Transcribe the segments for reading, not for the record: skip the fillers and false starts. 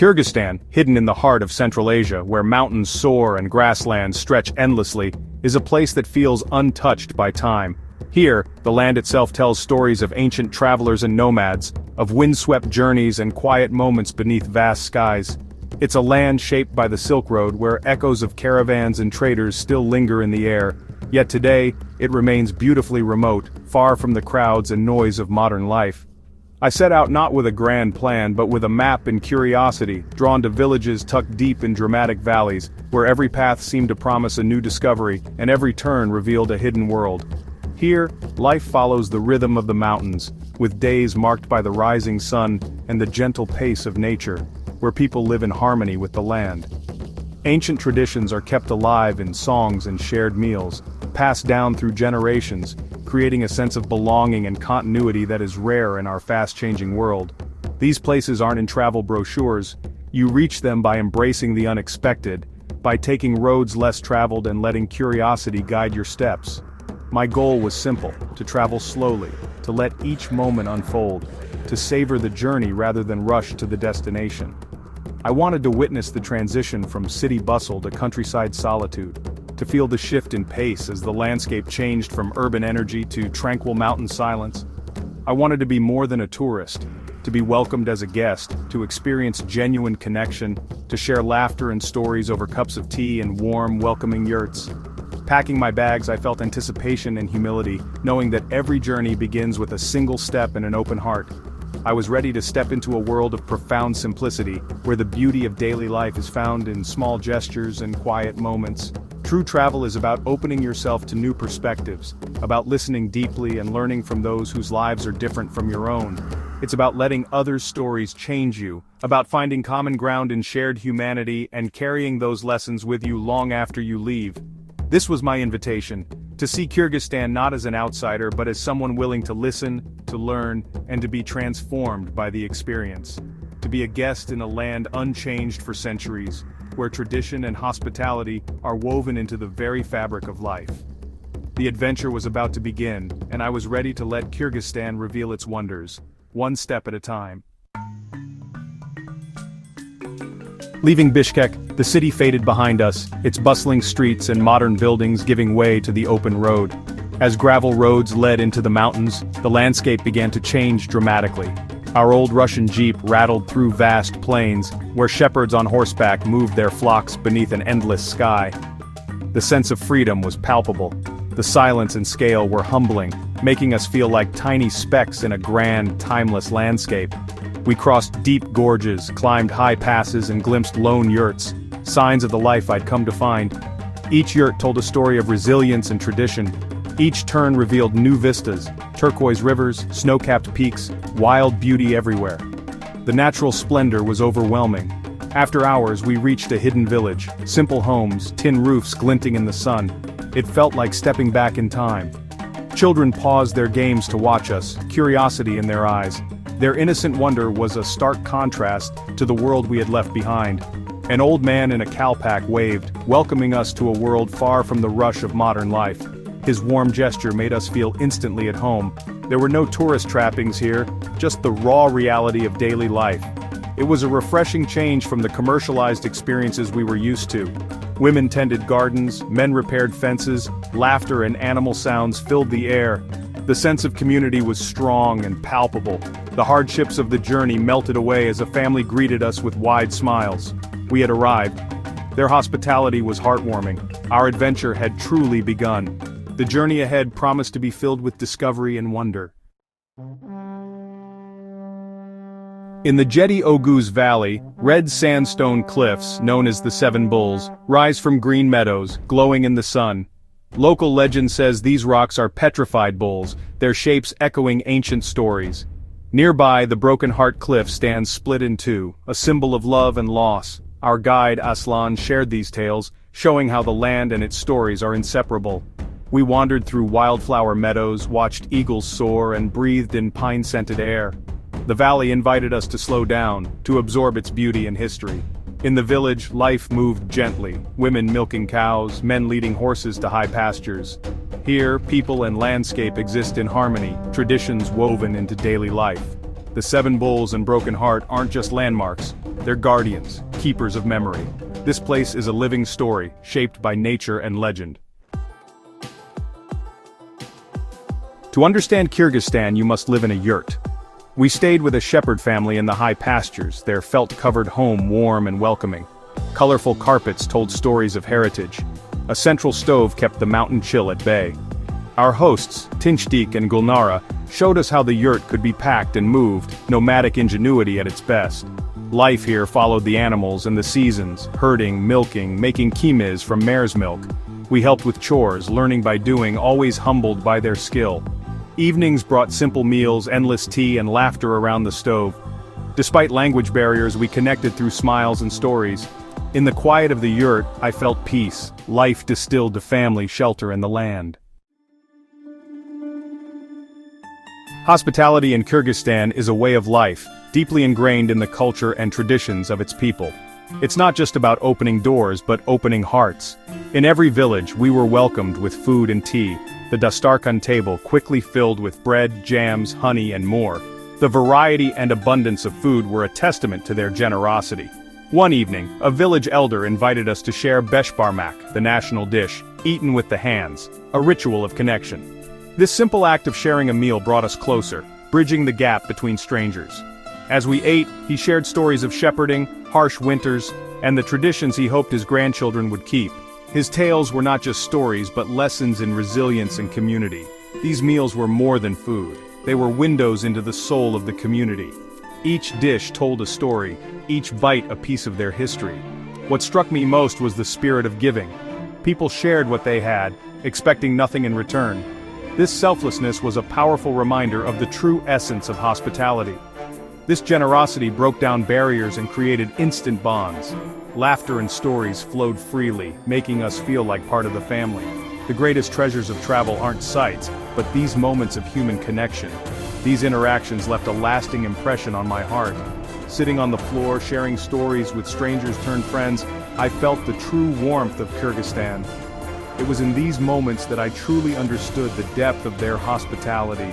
Kyrgyzstan, hidden in the heart of Central Asia, where mountains soar and grasslands stretch endlessly, is a place that feels untouched by time. Here, the land itself tells stories of ancient travelers and nomads, of windswept journeys and quiet moments beneath vast skies. It's a land shaped by the Silk Road where echoes of caravans and traders still linger in the air, yet today, it remains beautifully remote, far from the crowds and noise of modern life. I set out not with a grand plan but with a map and curiosity, drawn to villages tucked deep in dramatic valleys, where every path seemed to promise a new discovery, and every turn revealed a hidden world. Here, life follows the rhythm of the mountains, with days marked by the rising sun and the gentle pace of nature, where people live in harmony with the land. Ancient traditions are kept alive in songs and shared meals, passed down through generations, creating a sense of belonging and continuity that is rare in our fast-changing world. These places aren't in travel brochures. You reach them by embracing the unexpected, by taking roads less traveled and letting curiosity guide your steps. My goal was simple: to travel slowly, to let each moment unfold, to savor the journey rather than rush to the destination. I wanted to witness the transition from city bustle to countryside solitude, to feel the shift in pace as the landscape changed from urban energy to tranquil mountain silence. I wanted to be more than a tourist, to be welcomed as a guest, to experience genuine connection, to share laughter and stories over cups of tea and warm, welcoming yurts. Packing my bags, I felt anticipation and humility, knowing that every journey begins with a single step and an open heart. I was ready to step into a world of profound simplicity, where the beauty of daily life is found in small gestures and quiet moments. True travel is about opening yourself to new perspectives, about listening deeply and learning from those whose lives are different from your own. It's about letting others' stories change you, about finding common ground in shared humanity and carrying those lessons with you long after you leave. This was my invitation, to see Kyrgyzstan not as an outsider but as someone willing to listen, to learn, and to be transformed by the experience. To be a guest in a land unchanged for centuries, where tradition and hospitality are woven into the very fabric of life. The adventure was about to begin, and I was ready to let Kyrgyzstan reveal its wonders, one step at a time. Leaving Bishkek, the city faded behind us, its bustling streets and modern buildings giving way to the open road. As gravel roads led into the mountains, the landscape began to change dramatically. Our old Russian Jeep rattled through vast plains, where shepherds on horseback moved their flocks beneath an endless sky. The sense of freedom was palpable. The silence and scale were humbling, making us feel like tiny specks in a grand, timeless landscape. We crossed deep gorges, climbed high passes and glimpsed lone yurts, signs of the life I'd come to find. Each yurt told a story of resilience and tradition. Each turn revealed new vistas, turquoise rivers, snow-capped peaks, wild beauty everywhere. The natural splendor was overwhelming. After hours we reached a hidden village, simple homes, tin roofs glinting in the sun. It felt like stepping back in time. Children paused their games to watch us, curiosity in their eyes. Their innocent wonder was a stark contrast to the world we had left behind. An old man in a cowpack waved, welcoming us to a world far from the rush of modern life. His warm gesture made us feel instantly at home. There were no tourist trappings here, just the raw reality of daily life. It was a refreshing change from the commercialized experiences we were used to. Women tended gardens, men repaired fences, laughter and animal sounds filled the air. The sense of community was strong and palpable. The hardships of the journey melted away as a family greeted us with wide smiles. We had arrived. Their hospitality was heartwarming. Our adventure had truly begun. The journey ahead promised to be filled with discovery and wonder. In the Jeti Oguz Valley, red sandstone cliffs, known as the Seven Bulls, rise from green meadows, glowing in the sun. Local legend says these rocks are petrified bulls, their shapes echoing ancient stories. Nearby, the Broken Heart Cliff stands split in two, a symbol of love and loss. Our guide, Aslan, shared these tales, showing how the land and its stories are inseparable. We wandered through wildflower meadows, watched eagles soar, and breathed in pine-scented air. The valley invited us to slow down, to absorb its beauty and history. In the village, life moved gently, women milking cows, men leading horses to high pastures. Here, people and landscape exist in harmony, traditions woven into daily life. The Seven Bulls and Broken Heart aren't just landmarks, they're guardians, keepers of memory. This place is a living story, shaped by nature and legend. To understand Kyrgyzstan, you must live in a yurt. We stayed with a shepherd family in the high pastures, their felt-covered home warm and welcoming. Colorful carpets told stories of heritage. A central stove kept the mountain chill at bay. Our hosts, Tien Shan and Gulnara, showed us how the yurt could be packed and moved, nomadic ingenuity at its best. Life here followed the animals and the seasons, herding, milking, making kimis from mare's milk. We helped with chores, learning by doing, always humbled by their skill. Evenings brought simple meals, endless tea, and laughter around the stove. Despite language barriers, we connected through smiles and stories. In the quiet of the yurt, I felt peace, life distilled to family, shelter, and the land. Hospitality in Kyrgyzstan is a way of life, deeply ingrained in the culture and traditions of its people. It's not just about opening doors, but opening hearts. In every village, we were welcomed with food and tea, the dastarkhan table quickly filled with bread, jams, honey, and more. The variety and abundance of food were a testament to their generosity. One evening, a village elder invited us to share beshbarmak, the national dish, eaten with the hands, a ritual of connection. This simple act of sharing a meal brought us closer, bridging the gap between strangers. As we ate, he shared stories of shepherding, harsh winters, and the traditions he hoped his grandchildren would keep. His tales were not just stories but lessons in resilience and community. These meals were more than food. They were windows into the soul of the community. Each dish told a story, each bite a piece of their history. What struck me most was the spirit of giving. People shared what they had, expecting nothing in return. This selflessness was a powerful reminder of the true essence of hospitality. This generosity broke down barriers and created instant bonds. Laughter and stories flowed freely, making us feel like part of the family. The greatest treasures of travel aren't sights, but these moments of human connection. These interactions left a lasting impression on my heart. Sitting on the floor, sharing stories with strangers turned friends, I felt the true warmth of Kyrgyzstan. It was in these moments that I truly understood the depth of their hospitality.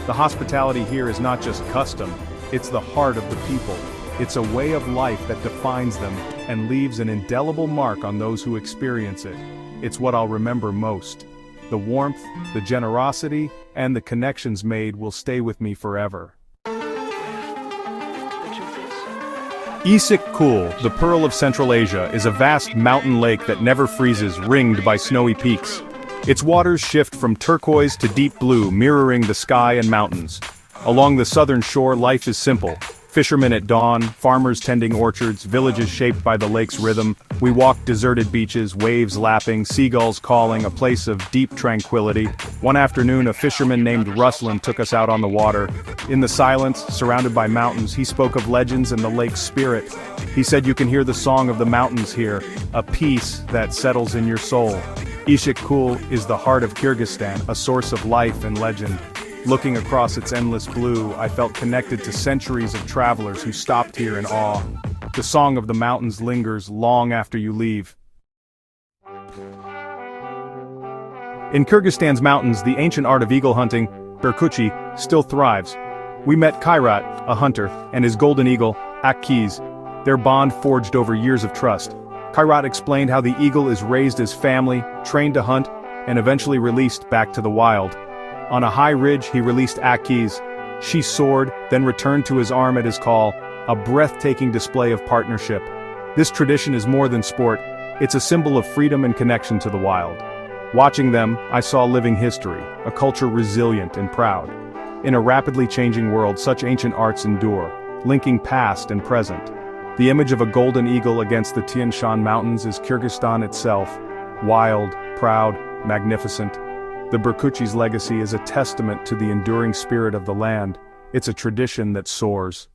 The hospitality here is not just custom, it's the heart of the people. It's a way of life that defines them and leaves an indelible mark on those who experience it. It's what I'll remember most. The warmth, the generosity, and the connections made will stay with me forever. Issyk Kul, the Pearl of Central Asia, is a vast mountain lake that never freezes, ringed by snowy peaks. Its waters shift from turquoise to deep blue, mirroring the sky and mountains. Along the southern shore, life is simple. Fishermen at dawn, farmers tending orchards, villages shaped by the lake's rhythm. We walked deserted beaches, waves lapping, seagulls calling, a place of deep tranquility. One afternoon, a fisherman named Ruslan took us out on the water. In the silence, surrounded by mountains, he spoke of legends and the lake's spirit. He said you can hear the song of the mountains here, a peace that settles in your soul. Issyk Kul is the heart of Kyrgyzstan, a source of life and legend. Looking across its endless blue, I felt connected to centuries of travelers who stopped here in awe. The song of the mountains lingers long after you leave. In Kyrgyzstan's mountains, the ancient art of eagle hunting, berkuchi, still thrives. We met Kairat, a hunter, and his golden eagle, Akiz. Their bond forged over years of trust. Kairat explained how the eagle is raised as family, trained to hunt, and eventually released back to the wild. On a high ridge, he released Akiz. She soared, then returned to his arm at his call, a breathtaking display of partnership. This tradition is more than sport, it's a symbol of freedom and connection to the wild. Watching them, I saw living history, a culture resilient and proud. In a rapidly changing world, such ancient arts endure, linking past and present. The image of a golden eagle against the Tien Shan mountains is Kyrgyzstan itself, wild, proud, magnificent. The berkuchi's legacy is a testament to the enduring spirit of the land. It's a tradition that soars.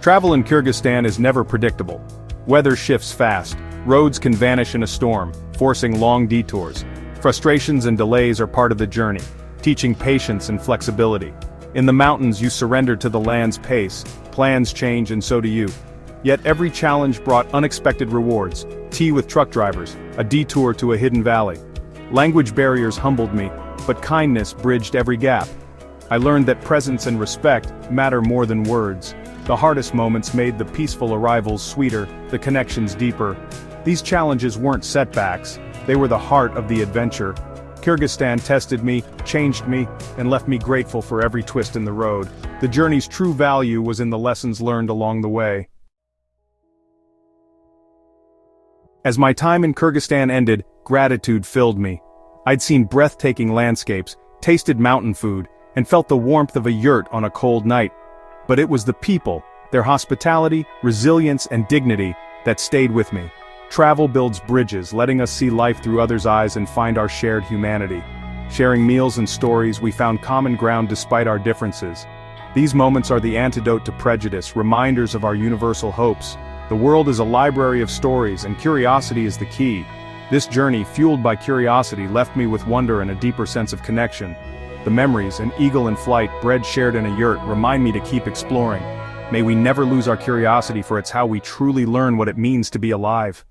Travel in Kyrgyzstan is never predictable. Weather shifts fast, roads can vanish in a storm, forcing long detours. Frustrations and delays are part of the journey, teaching patience and flexibility. In the mountains you surrender to the land's pace, plans change and so do you. Yet every challenge brought unexpected rewards, tea with truck drivers, a detour to a hidden valley. Language barriers humbled me, but kindness bridged every gap. I learned that presence and respect matter more than words. The hardest moments made the peaceful arrivals sweeter, the connections deeper. These challenges weren't setbacks, they were the heart of the adventure. Kyrgyzstan tested me, changed me, and left me grateful for every twist in the road. The journey's true value was in the lessons learned along the way. As my time in Kyrgyzstan ended, gratitude filled me. I'd seen breathtaking landscapes, tasted mountain food, and felt the warmth of a yurt on a cold night. But it was the people, their hospitality, resilience, and dignity that stayed with me. Travel builds bridges, letting us see life through others' eyes and find our shared humanity. Sharing meals and stories, we found common ground despite our differences. These moments are the antidote to prejudice, reminders of our universal hopes. The world is a library of stories, and curiosity is the key. This journey, fueled by curiosity, left me with wonder and a deeper sense of connection. The memories, an eagle in flight, bread shared in a yurt, remind me to keep exploring. May we never lose our curiosity, for it's how we truly learn what it means to be alive.